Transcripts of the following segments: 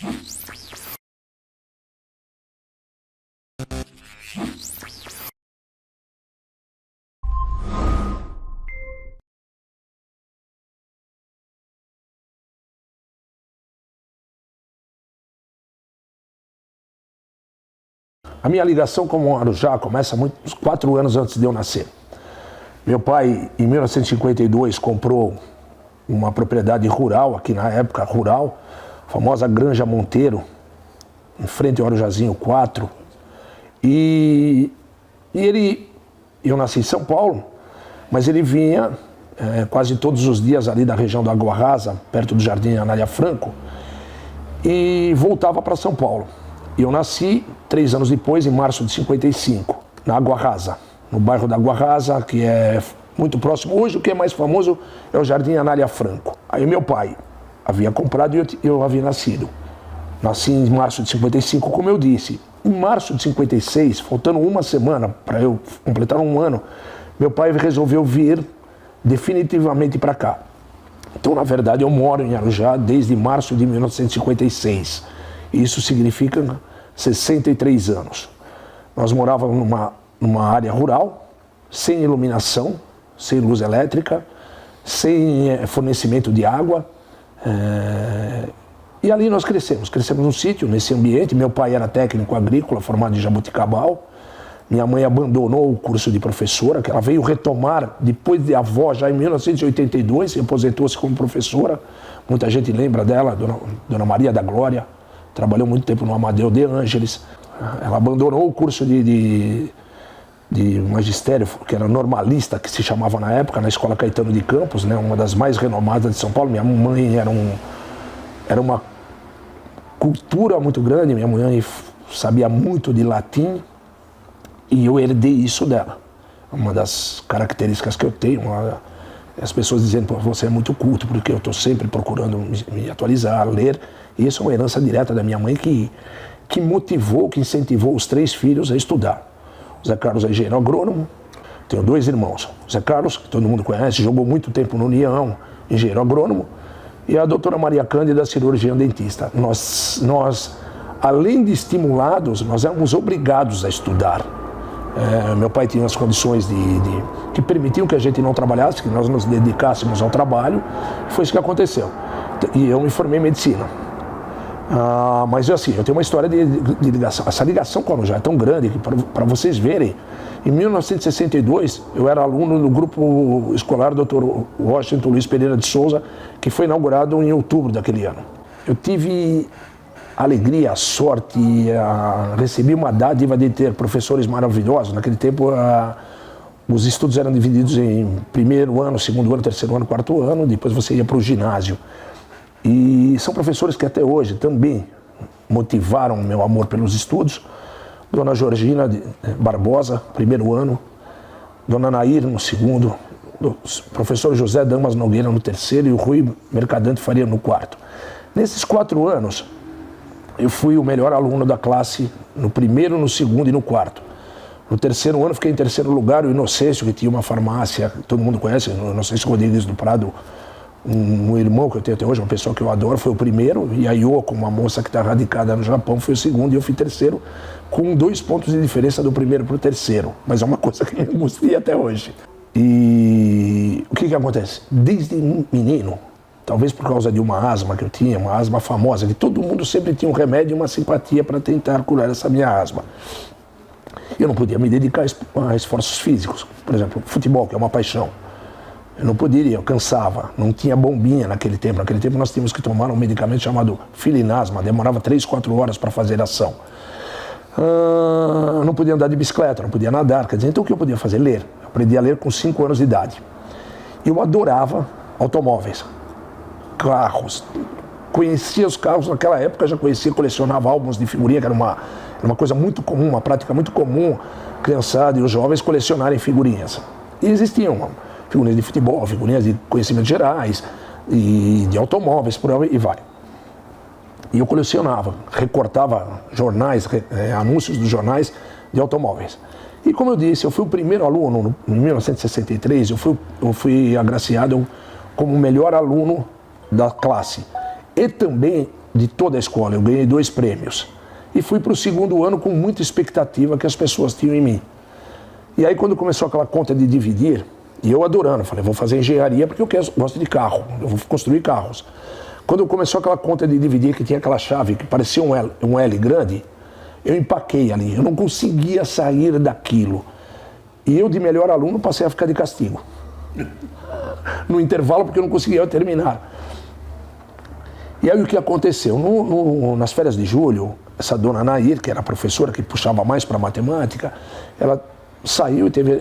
A minha ligação com o Arujá começa uns 4 anos antes de eu nascer. Meu pai, em 1952, comprou uma propriedade rural, aqui na época rural, a famosa Granja Monteiro, em frente ao Arujazinho 4. Eu nasci em São Paulo, mas ele vinha quase todos os dias ali da região da Água Rasa, perto do Jardim Anália Franco, e voltava para São Paulo. Eu nasci 3 anos depois, em março de 55, na Água Rasa, no bairro da Água Rasa, que é muito próximo. Hoje o que é mais famoso é o Jardim Anália Franco. Aí meu pai havia comprado e eu havia nascido. Nasci em março de 55, como eu disse. Em março de 56, faltando uma semana para eu completar 1 ano, meu pai resolveu vir definitivamente para cá. Então, na verdade, eu moro em Arujá desde março de 1956. Isso significa 63 anos. Nós morávamos numa área rural, sem iluminação, sem luz elétrica, sem fornecimento de água. E ali nós crescemos num sítio, nesse ambiente. Meu pai era técnico agrícola, formado em Jaboticabal. Minha mãe abandonou o curso de professora, que ela veio retomar depois de avó, já em 1982, e aposentou-se como professora. Muita gente lembra dela, Dona Maria da Glória. Trabalhou muito tempo no Amadeu de Ângeles. Ela abandonou o curso de magistério, que era normalista, que se chamava na época, na Escola Caetano de Campos, né, uma das mais renomadas de São Paulo. Minha mãe era uma cultura muito grande, minha mãe sabia muito de latim e eu herdei isso dela. Uma das características que eu tenho, as pessoas dizendo, pô, você é muito culto, porque eu estou sempre procurando me atualizar, ler. E isso é uma herança direta da minha mãe que motivou, que incentivou os 3 filhos a estudar. O Zé Carlos é engenheiro agrônomo, tenho 2 irmãos. O Zé Carlos, que todo mundo conhece, jogou muito tempo no União, engenheiro agrônomo, e a doutora Maria Cândida, cirurgiã dentista. Nós, além de estimulados, nós éramos obrigados a estudar. Meu pai tinha as condições que permitiam que a gente não trabalhasse, que nós nos dedicássemos ao trabalho. Foi isso que aconteceu. E eu me formei em medicina. Mas assim, eu tenho uma história de ligação. Essa ligação com o Arujá é tão grande que, para vocês verem, em 1962 eu era aluno do grupo escolar Dr. Washington Luiz Pereira de Souza, que foi inaugurado em outubro daquele ano. Eu tive a alegria, a sorte, recebi uma dádiva de ter professores maravilhosos. Naquele tempo os estudos eram divididos em 1º ano, 2º ano, 3º ano, 4º ano, depois você ia para o ginásio. E são professores que até hoje também motivaram o meu amor pelos estudos. Dona Georgina Barbosa, 1º ano, Dona Nair no 2º, o professor José Damas Nogueira no 3º e o Rui Mercadante Faria no 4º. Nesses 4 anos, eu fui o melhor aluno da classe no 1º, no 2º e no 4º. No 3º ano, fiquei em 3º lugar, o Inocêncio, que tinha uma farmácia, que todo mundo conhece, o Inocêncio Rodrigues do Prado, um irmão que eu tenho até hoje, uma pessoa que eu adoro, foi o 1º, e a Yoko, uma moça que está radicada no Japão, foi o 2º, e eu fui 3º, com 2 pontos de diferença do 1º para o 3º. Mas é uma coisa que me angustia até hoje. E o que acontece? Desde menino, talvez por causa de uma asma que eu tinha, uma asma famosa, que todo mundo sempre tinha um remédio e uma simpatia para tentar curar essa minha asma. Eu não podia me dedicar a esforços físicos, por exemplo, futebol, que é uma paixão. Eu não poderia, eu cansava, não tinha bombinha naquele tempo. Naquele tempo nós tínhamos que tomar um medicamento chamado Filinasma, demorava 3, 4 horas para fazer ação. Não podia andar de bicicleta, não podia nadar, quer dizer, então o que eu podia fazer? Ler. Eu aprendi a ler com 5 anos de idade. Eu adorava automóveis, carros, conhecia os carros naquela época, já conhecia, colecionava álbuns de figurinha, que era uma coisa muito comum, uma prática muito comum, criançada e os jovens colecionarem figurinhas. E existiam figurinhas de futebol, figurinhas de conhecimentos gerais, e de automóveis, por aí e vai. E eu colecionava, recortava jornais, anúncios dos jornais de automóveis. E como eu disse, eu fui o primeiro aluno, em 1963, eu fui agraciado como o melhor aluno da classe. E também de toda a escola, eu ganhei 2 prêmios. E fui para o segundo ano com muita expectativa que as pessoas tinham em mim. E aí quando começou aquela conta de dividir, e eu adorando, falei, vou fazer engenharia porque eu gosto de carro, eu vou construir carros. Quando começou aquela conta de dividir, que tinha aquela chave que parecia um L grande, eu empaquei ali, eu não conseguia sair daquilo. E eu, de melhor aluno, passei a ficar de castigo. No intervalo, porque eu não conseguia terminar. E aí o que aconteceu? Nas férias de julho, essa dona Nair, que era a professora que puxava mais para matemática, ela saiu e teve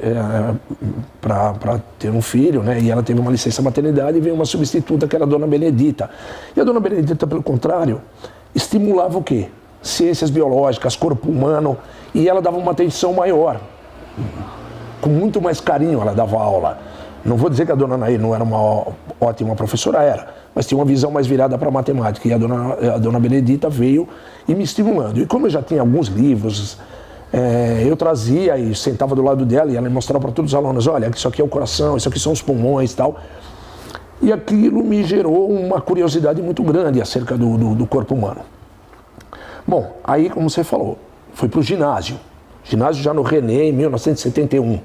para ter um filho, né? E ela teve uma licença maternidade e veio uma substituta, que era a dona Benedita. E a dona Benedita, pelo contrário, estimulava o quê? Ciências biológicas, corpo humano, e ela dava uma atenção maior. Com muito mais carinho ela dava aula. Não vou dizer que a dona Nair não era uma ótima professora, era, mas tinha uma visão mais virada para a matemática. E a dona Benedita veio e me estimulando. E como eu já tinha alguns livros, eu trazia e sentava do lado dela e ela mostrava para todos os alunos, olha, isso aqui é o coração, isso aqui são os pulmões e tal. E aquilo me gerou uma curiosidade muito grande acerca do corpo humano. Bom, aí, como você falou, fui para o ginásio. Ginásio já no René, em 1971.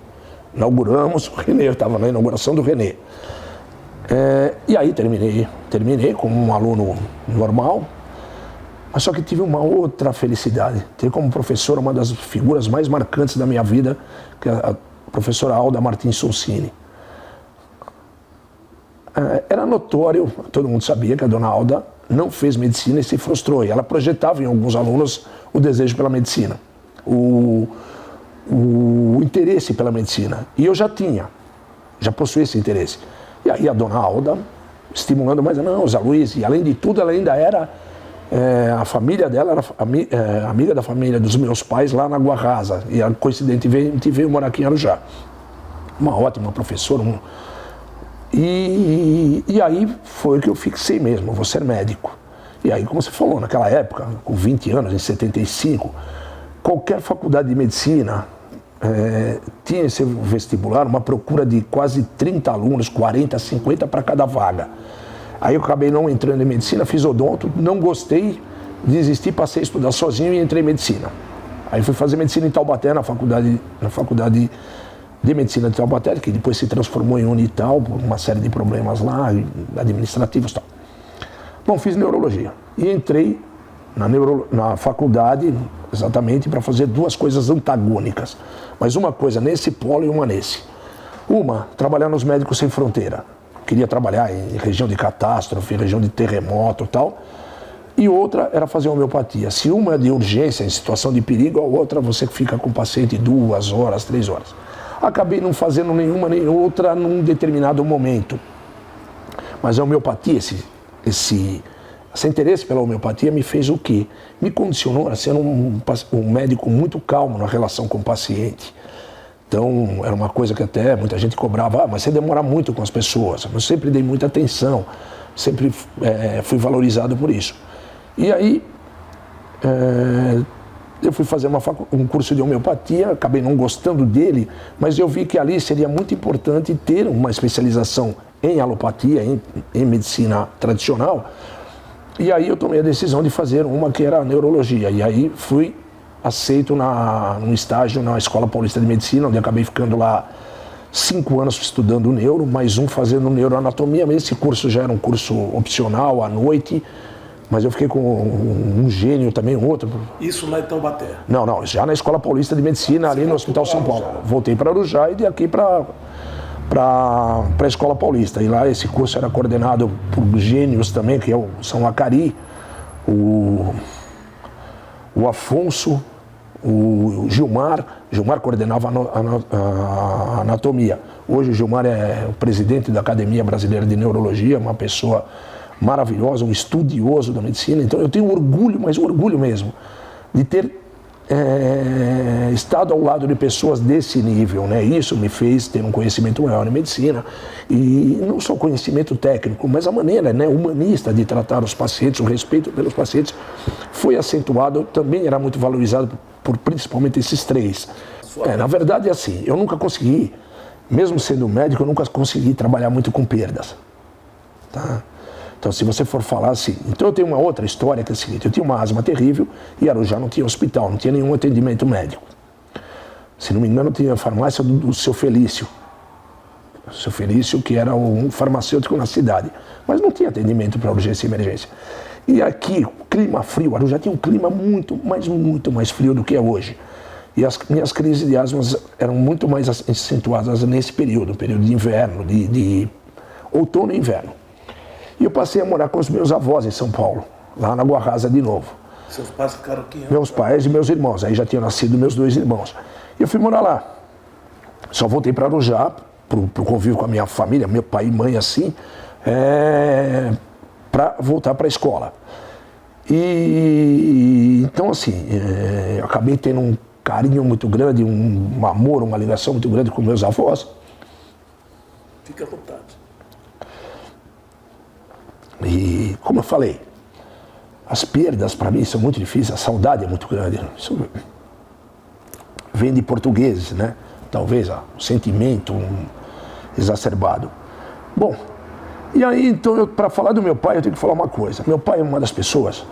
Inauguramos o René, eu estava na inauguração do René. E aí terminei como um aluno normal, mas só que tive uma outra felicidade. Tive como professora uma das figuras mais marcantes da minha vida, que é a professora Alda Martins Sonsini. Era notório, todo mundo sabia que a dona Alda não fez medicina e se frustrou. E ela projetava em alguns alunos o desejo pela medicina, o interesse pela medicina. E eu já possuía esse interesse. E aí a dona Alda, estimulando mais, não, Zé Luiz, e além de tudo, ela ainda era, a família dela era amiga da família dos meus pais lá na Água Rasa. E coincidentemente veio morar aqui em Arujá. Uma ótima professora. E aí foi que eu fixei mesmo, vou ser médico. E aí, como você falou, naquela época, com 20 anos, em 75, qualquer faculdade de medicina tinha esse vestibular, uma procura de quase 30 alunos, 40, 50 para cada vaga. Aí eu acabei não entrando em medicina, fiz odonto, não gostei, desisti, passei a estudar sozinho e entrei em medicina. Aí fui fazer medicina em Taubaté, na faculdade de medicina de Taubaté, que depois se transformou em Unital, por uma série de problemas lá, administrativos e tal. Bom, fiz neurologia e entrei na faculdade exatamente para fazer 2 coisas antagônicas, mas uma coisa nesse polo e uma nesse. Uma, trabalhar nos Médicos Sem Fronteira. Queria trabalhar em região de catástrofe, região de terremoto e tal. E outra era fazer homeopatia. Se uma é de urgência, em situação de perigo, a outra você fica com o paciente 2 horas, 3 horas. Acabei não fazendo nenhuma nem outra num determinado momento. Mas a homeopatia, esse interesse pela homeopatia me fez o quê? Me condicionou a ser um médico muito calmo na relação com o paciente. Então, era uma coisa que até muita gente cobrava, mas você demora muito com as pessoas. Eu sempre dei muita atenção, sempre fui valorizado por isso. E aí, eu fui fazer um curso de homeopatia, acabei não gostando dele, mas eu vi que ali seria muito importante ter uma especialização em alopatia, em medicina tradicional. E aí eu tomei a decisão de fazer uma que era a neurologia. E aí fui aceito num estágio na Escola Paulista de Medicina, onde acabei ficando lá 5 anos estudando neuro, mais um fazendo neuroanatomia. Mas esse curso já era um curso opcional, à noite, mas eu fiquei com um gênio também, outro. Isso lá em Taubaté? Não, já na Escola Paulista de Medicina, ali no Hospital São Paulo. Voltei para Arujá e de aqui para a Escola Paulista. E lá esse curso era coordenado por gênios também, que são o Acari, o Afonso, o Gilmar coordenava a anatomia. Hoje o Gilmar é o presidente da Academia Brasileira de Neurologia, uma pessoa maravilhosa, um estudioso da medicina. Então eu tenho orgulho, mas orgulho mesmo, de ter estado ao lado de pessoas desse nível, né? Isso me fez ter um conhecimento maior em medicina, e não só conhecimento técnico, mas a maneira, né, humanista de tratar os pacientes, o respeito pelos pacientes foi acentuado, também era muito valorizado por principalmente esses 3. Na verdade é assim, eu nunca consegui, mesmo sendo médico, eu nunca consegui trabalhar muito com perdas, tá? Então, se você for falar assim... Então, eu tenho uma outra história que é a seguinte. Eu tinha uma asma terrível e Arujá não tinha hospital, não tinha nenhum atendimento médico. Se não me engano, tinha a farmácia do Seu Felício. O Seu Felício, que era um farmacêutico na cidade. Mas não tinha atendimento para urgência e emergência. E aqui, o clima frio, Arujá tinha um clima muito mais frio do que é hoje. E as minhas crises de asma eram muito mais acentuadas nesse período de inverno, de outono e inverno. E eu passei a morar com os meus avós em São Paulo, lá na Água Rasa de novo. Seus pais ficaram aqui? Meus pais e meus irmãos, aí já tinham nascido meus 2 irmãos. E eu fui morar lá. Só voltei para Arujá, pro convívio com a minha família, meu pai e mãe assim, para voltar para a escola. E então assim, eu acabei tendo um carinho muito grande, um amor, uma ligação muito grande com meus avós. Fique à vontade. E, como eu falei, as perdas para mim são muito difíceis, a saudade é muito grande. Isso vem de portugueses, né? Talvez o sentimento exacerbado. Bom, e aí então, para falar do meu pai, eu tenho que falar uma coisa. Meu pai é uma das pessoas,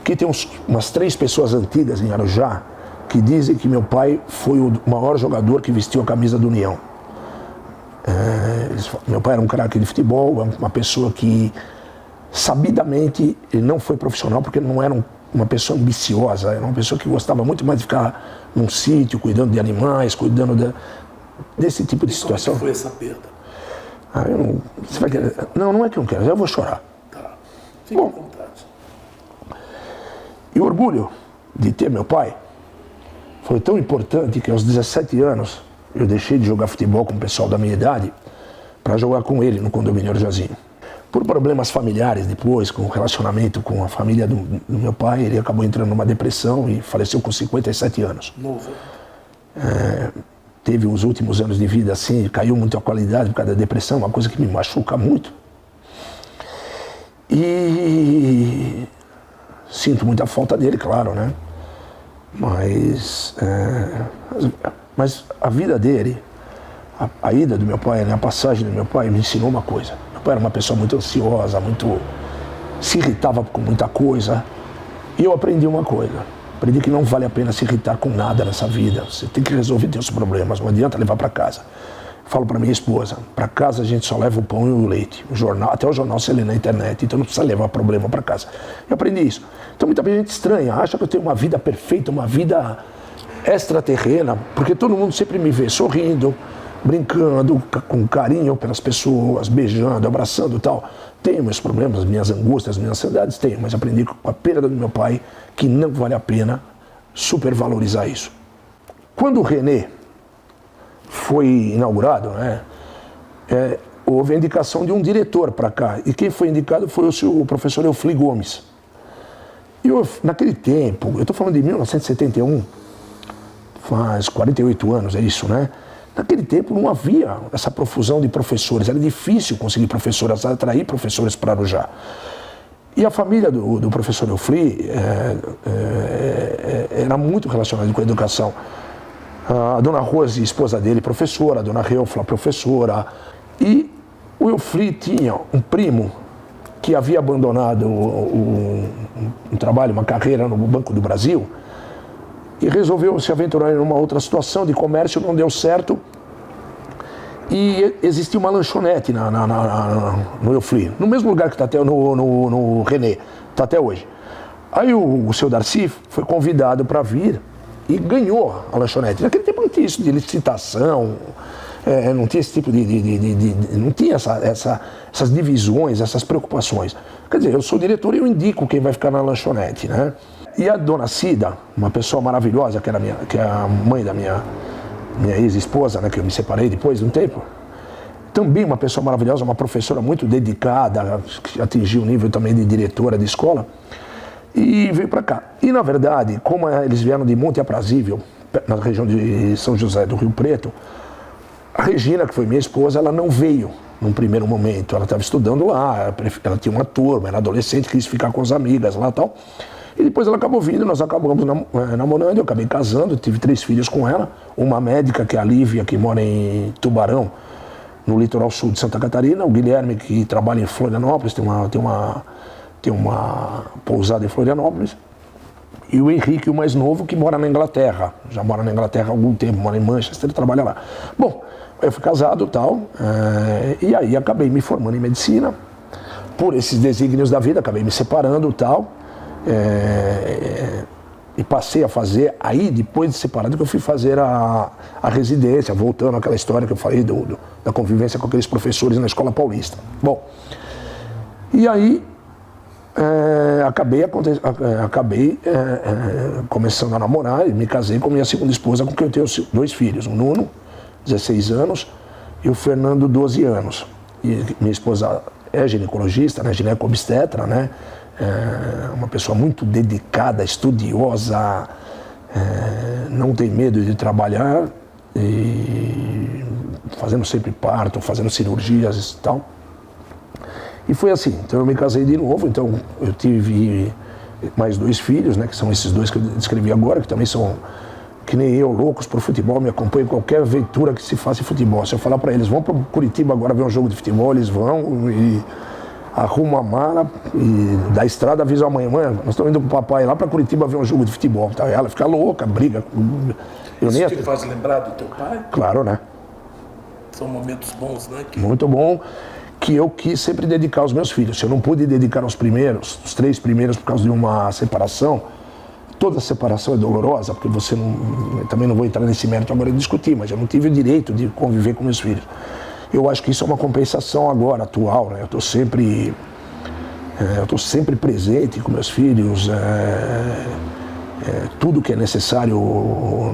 que tem umas 3 pessoas antigas em Arujá, que dizem que meu pai foi o maior jogador que vestiu a camisa do União. Meu pai era um craque de futebol, uma pessoa que sabidamente ele não foi profissional porque ele não era uma pessoa ambiciosa, era uma pessoa que gostava muito mais de ficar num sítio, cuidando de animais, cuidando desse tipo de situação. Como é que foi essa perda? Você vai querer... Não é que eu não quero, eu vou chorar. Tá, fique à vontade. E o orgulho de ter meu pai foi tão importante que aos 17 anos eu deixei de jogar futebol com o pessoal da minha idade para jogar com ele no condomínio Arjazinho. Por problemas familiares depois, com o relacionamento com a família do meu pai, ele acabou entrando numa depressão e faleceu com 57 anos. Novo. Teve os últimos anos de vida assim, caiu muito a qualidade por causa da depressão, uma coisa que me machuca muito. E sinto muita falta dele, claro, né? Mas a vida dele, a ida do meu pai, né, a passagem do meu pai me ensinou uma coisa. Meu pai era uma pessoa muito ansiosa, se irritava com muita coisa. E eu aprendi uma coisa. Aprendi que não vale a pena se irritar com nada nessa vida. Você tem que resolver seus problemas, não adianta levar para casa. Falo para minha esposa, para casa a gente só leva o pão e o leite. O jornal, até o jornal você lê na internet, então não precisa levar problema para casa. Eu aprendi isso. Então muita gente estranha, acha que eu tenho uma vida perfeita, uma vida extraterrena, porque todo mundo sempre me vê sorrindo, brincando, com carinho pelas pessoas, beijando, abraçando e tal. Tenho meus problemas, minhas angústias, minhas ansiedades, tenho, mas aprendi com a perda do meu pai que não vale a pena supervalorizar isso. Quando o René foi inaugurado, né, houve a indicação de um diretor para cá, e quem foi indicado foi o professor Eufli Gomes. E naquele tempo, eu estou falando de 1971, faz 48 anos, é isso, né? Naquele tempo não havia essa profusão de professores, era difícil conseguir professores, atrair professores para Arujá. E a família do professor Eufli era muito relacionada com a educação. A dona Rose, esposa dele, professora, a dona Reufla, professora. E o Eufli tinha um primo que havia abandonado um trabalho, uma carreira no Banco do Brasil, e resolveu se aventurar em uma outra situação de comércio, não deu certo. E existia uma lanchonete no Eufli, no mesmo lugar que está até no René, está até hoje. Aí o seu Darcy foi convidado para vir e ganhou a lanchonete. Naquele tempo não tinha isso de licitação, não tinha esse tipo não tinha essas divisões, essas preocupações. Quer dizer, eu sou diretor e eu indico quem vai ficar na lanchonete, né? E a dona Cida, uma pessoa maravilhosa, que é a mãe da minha ex-esposa, né, que eu me separei depois de um tempo, também uma pessoa maravilhosa, uma professora muito dedicada, que atingiu o nível também de diretora de escola, e veio para cá. E, na verdade, como eles vieram de Monte Aprazível, na região de São José do Rio Preto, a Regina, que foi minha esposa, ela não veio num primeiro momento. Ela estava estudando lá, ela tinha uma turma, era adolescente, quis ficar com as amigas lá e tal. E depois ela acabou vindo, nós acabamos namorando, eu acabei casando, tive 3 filhos com ela. Uma médica, que é a Lívia, que mora em Tubarão, no litoral sul de Santa Catarina, o Guilherme, que trabalha em Florianópolis, tem uma pousada em Florianópolis, e o Henrique, o mais novo, que mora na Inglaterra, já mora na Inglaterra há algum tempo, mora em Manchester, ele trabalha lá. Bom, eu fui casado e tal, e aí acabei me formando em medicina, por esses desígnios da vida, acabei me separando e tal, e passei a fazer, aí depois de separado que eu fui fazer a residência, voltando àquela história que eu falei da convivência com aqueles professores na Escola Paulista. Bom, e aí acabei começando a namorar e me casei com minha segunda esposa, com quem eu tenho 2 filhos, o Nuno, 16 anos, e o Fernando, 12 anos. E minha esposa é ginecologista, né, gineco-obstetra, né, uma pessoa muito dedicada, estudiosa, não tem medo de trabalhar, e fazendo sempre parto, fazendo cirurgias e tal. E foi assim, então eu me casei de novo, então eu tive mais 2 filhos, né, que são esses 2 que eu descrevi agora, que também são, que nem eu, loucos por futebol, me acompanham em qualquer aventura que se faça em futebol. Se eu falar para eles, vão para Curitiba agora ver um jogo de futebol, eles vão e arrumam a mala e da estrada avisam a mãe, nós estamos indo com o papai lá para Curitiba ver um jogo de futebol. Tá? Ela fica louca, briga. Isso te faz lembrar do teu pai? Claro, né? São momentos bons, né? Muito bom, que eu quis sempre dedicar aos meus filhos. Se eu não pude dedicar os 3 primeiros por causa de uma separação, toda separação é dolorosa, porque também não vou entrar nesse mérito agora de discutir, mas eu não tive o direito de conviver com meus filhos. Eu acho que isso é uma compensação agora, atual, né? Eu estou sempre presente com meus filhos, tudo que é necessário,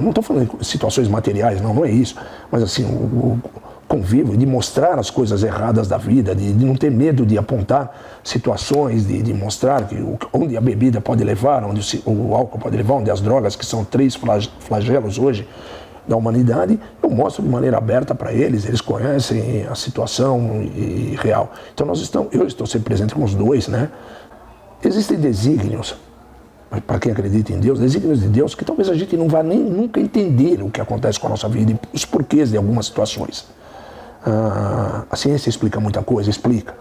não estou falando de situações materiais, não é isso, mas assim, o convívio, de mostrar as coisas erradas da vida, de não ter medo de apontar situações, de mostrar onde a bebida pode levar, onde o álcool pode levar, onde as drogas, que são 3 flagelos hoje da humanidade, eu mostro de maneira aberta para eles conhecem a situação real. Então eu estou sempre presente com os 2, né? Existem desígnios, para quem acredita em Deus, desígnios de Deus que talvez a gente não vá nem nunca entender o que acontece com a nossa vida e os porquês de algumas situações. A ciência explica muita coisa, explica.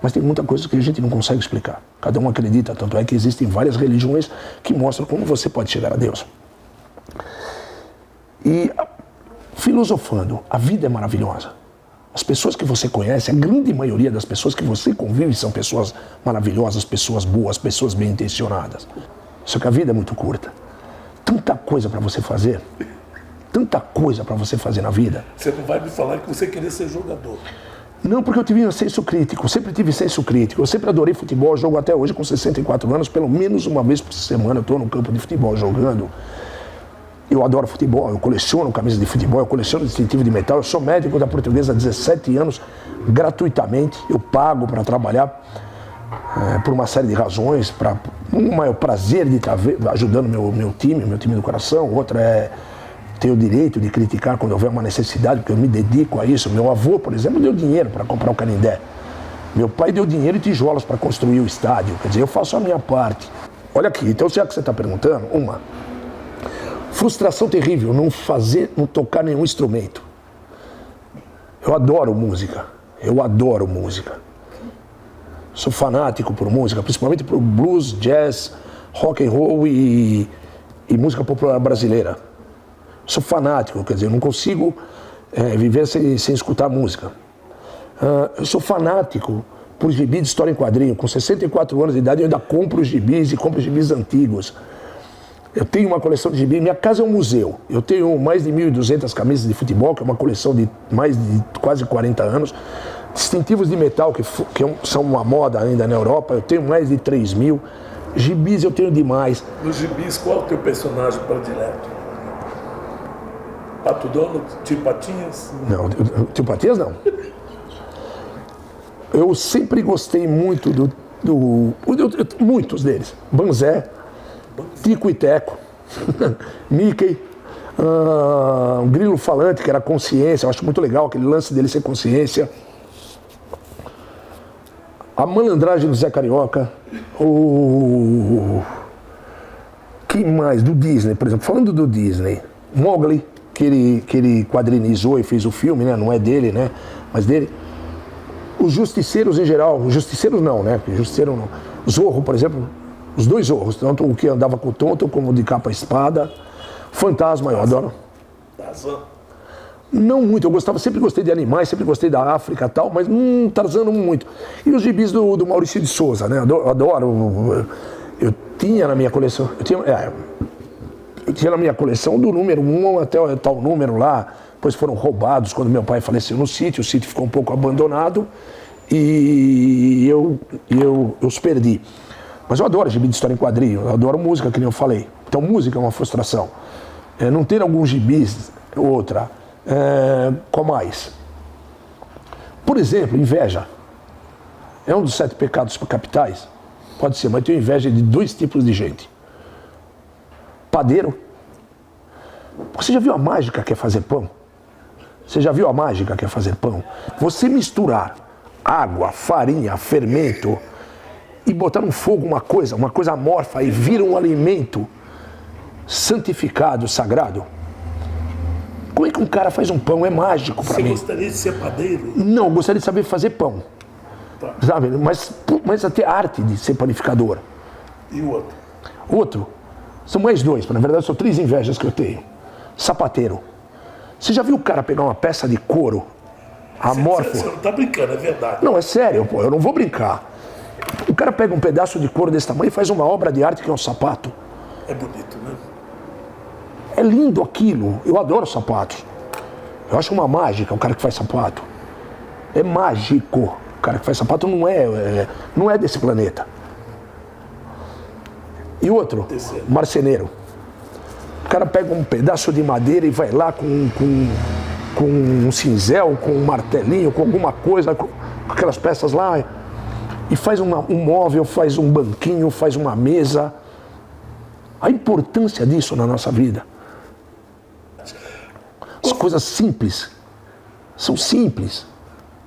Mas tem muita coisa que a gente não consegue explicar. Cada um acredita, tanto é que existem várias religiões que mostram como você pode chegar a Deus. E filosofando, a vida é maravilhosa. As pessoas que você conhece, a grande maioria das pessoas que você convive são pessoas maravilhosas, pessoas boas, pessoas bem intencionadas. Só que a vida é muito curta. Tanta coisa para você fazer. Tanta coisa para você fazer na vida. Você não vai me falar que você queria ser jogador. Não, porque eu tive um senso crítico, sempre tive senso crítico. Eu sempre adorei futebol, jogo até hoje com 64 anos, pelo menos uma vez por semana eu estou no campo de futebol jogando. Eu adoro futebol, eu coleciono camisas de futebol, eu coleciono distintivo de metal, eu sou médico da Portuguesa há 17 anos, gratuitamente, eu pago para trabalhar por uma série de razões, uma é o prazer de estar ajudando meu time do coração, outra é ter o direito de criticar quando houver uma necessidade, porque eu me dedico a isso. Meu avô, por exemplo, deu dinheiro para comprar o Canindé. Meu pai deu dinheiro e tijolos para construir o estádio, quer dizer, eu faço a minha parte. Olha aqui, então já que você está perguntando, frustração terrível, não tocar nenhum instrumento. Eu adoro música. Sou fanático por música, principalmente por blues, jazz, rock and roll e música popular brasileira. Sou fanático, quer dizer, eu não consigo viver sem escutar música. Eu sou fanático por gibi de história em quadrinho. Com 64 anos de idade eu ainda compro gibis e compro gibis antigos. Eu tenho uma coleção de gibis, minha casa é um museu. Eu tenho mais de 1.200 camisas de futebol, que é uma coleção de mais de quase 40 anos. Distintivos de metal, que são uma moda ainda na Europa, eu tenho mais de 3.000. Gibis eu tenho demais. Nos gibis, qual é o teu personagem predileto? Pato Donald, Tio Patinhas? Não, Tio Patinhas não. Eu sempre gostei muito muitos deles. Banzé, Tico e Teco, Mickey, um grilo falante que era consciência, eu acho muito legal aquele lance dele ser consciência. A malandragem do Zé Carioca, que mais? Do Disney, por exemplo, falando do Disney, Mowgli, que ele quadrinizou e fez o filme, né? Não é dele, né? Mas dele. Os justiceiros em geral, os justiceiros não, né? Justiceiro não. Zorro, por exemplo, os dois Zorros, tanto o que andava com o tonto como o de capa e espada. Fantasma, eu adoro. Tarzan. Não muito, sempre gostei de animais, sempre gostei da África e tal, mas Tarzan não muito. E os gibis do Maurício de Souza, né? Adoro. Eu tinha na minha coleção, eu tinha na minha coleção do número 1 até o tal número lá, depois foram roubados quando meu pai faleceu no sítio, o sítio ficou um pouco abandonado e eu os perdi. Mas eu adoro gibi de história em quadrinho, eu adoro música, que nem eu falei. Então música é uma frustração. Não ter alguns gibis, outra. Qual mais? Por exemplo, inveja. É um dos 7 pecados capitais? Pode ser, mas eu tenho inveja de 2 tipos de gente. Padeiro. Você já viu a mágica que é fazer pão? Você já viu a mágica que é fazer pão? Você misturar água, farinha, fermento e botar no fogo uma coisa amorfa e vira um alimento santificado, sagrado. Como é que um cara faz um pão? É mágico para mim. Você gostaria de ser padeiro? Não, eu gostaria de saber fazer pão. Tá. Sabe? Mas até arte de ser panificador. E o outro? Outro, são mais 2, na verdade são 3 invejas que eu tenho. Sapateiro. Você já viu o cara pegar uma peça de couro amorfo? Você não tá brincando, é verdade. Não, é sério, pô, eu não vou brincar. O cara pega um pedaço de couro desse tamanho e faz uma obra de arte que é um sapato. É bonito, né? É lindo aquilo, eu adoro sapatos. Eu acho uma mágica o cara que faz sapato. É mágico. O cara que faz sapato não é desse planeta. E outro, marceneiro. O cara pega um pedaço de madeira e vai lá com um cinzel, com um martelinho, com alguma coisa, com aquelas peças lá, e faz um móvel, faz um banquinho, faz uma mesa. A importância disso na nossa vida. As coisas simples são simples.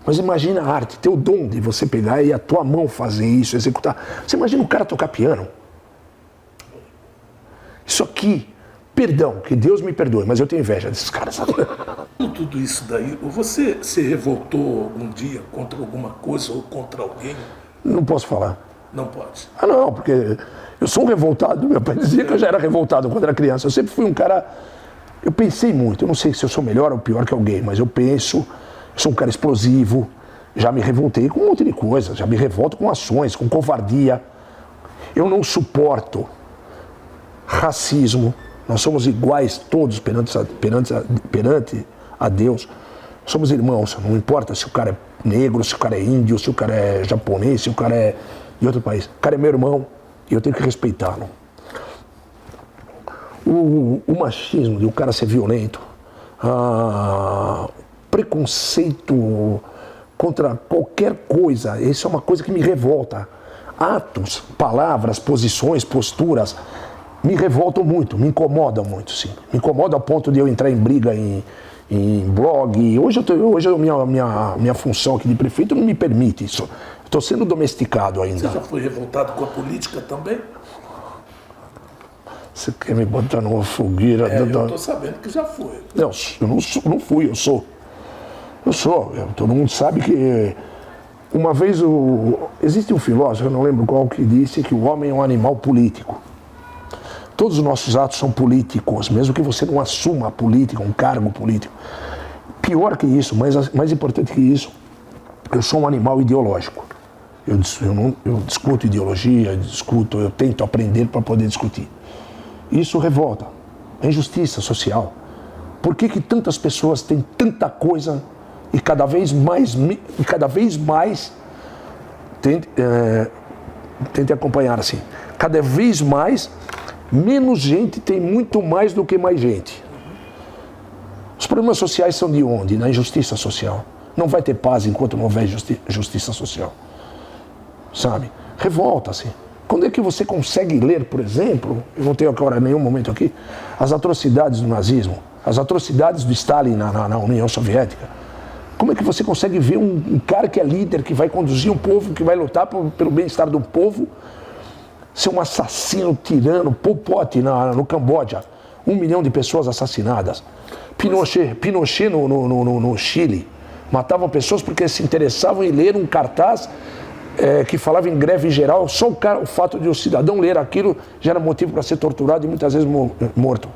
Mas imagina a arte, ter o dom de você pegar e a tua mão fazer isso, executar. Você imagina um cara tocar piano. Isso aqui, perdão, que Deus me perdoe, mas eu tenho inveja desses caras. Tudo isso daí, você se revoltou algum dia contra alguma coisa ou contra alguém? Não posso falar. Não pode. Ah não, porque eu sou um revoltado. Meu pai dizia que eu já era revoltado quando era criança. Eu sempre fui um cara... Eu pensei muito, eu não sei se eu sou melhor ou pior que alguém, mas eu penso, eu sou um cara explosivo, já me revoltei com um monte de coisa, já me revolto com ações, com covardia. Eu não suporto racismo, nós somos iguais todos perante a Deus. Somos irmãos, não importa se o cara é negro, se o cara é índio, se o cara é japonês, se o cara é de outro país. O cara é meu irmão e eu tenho que respeitá-lo. O machismo de o cara ser violento, preconceito contra qualquer coisa, isso é uma coisa que me revolta. Atos, palavras, posições, posturas, me revoltam muito, me incomodam muito, sim. Me incomoda a ponto de eu entrar em briga em blog. Hoje minha função aqui de prefeito não me permite isso. Estou sendo domesticado ainda. Você já foi revoltado com a política também? Você quer me botar numa fogueira? Eu estou sabendo que já foi. Não, eu não fui, eu sou. Todo mundo sabe que uma vez existe um filósofo, eu não lembro qual, que disse que o homem é um animal político. Todos os nossos atos são políticos, mesmo que você não assuma a política, um cargo político. Pior que isso, mais importante que isso, eu sou um animal ideológico. Eu discuto ideologia, eu tento aprender para poder discutir. Isso revolta, é injustiça social. Por que tantas pessoas têm tanta coisa e cada vez mais tente acompanhar assim, cada vez mais, menos gente tem muito mais do que mais gente. Os problemas sociais são de onde? Na injustiça social. Não vai ter paz enquanto não houver justiça social. Sabe? Revolta-se. Quando é que você consegue ler, por exemplo, eu não tenho agora nenhum momento aqui, as atrocidades do nazismo, as atrocidades do Stalin na União Soviética? Como é que você consegue ver um cara que é líder, que vai conduzir um povo, que vai lutar pelo bem-estar do povo, ser um assassino, tirano, Pol Pot no Camboja, 1 milhão de pessoas assassinadas? Pinochet no Chile matavam pessoas porque se interessavam em ler um cartaz que falava em greve geral. Só o fato de o cidadão ler aquilo já era motivo para ser torturado e muitas vezes morto.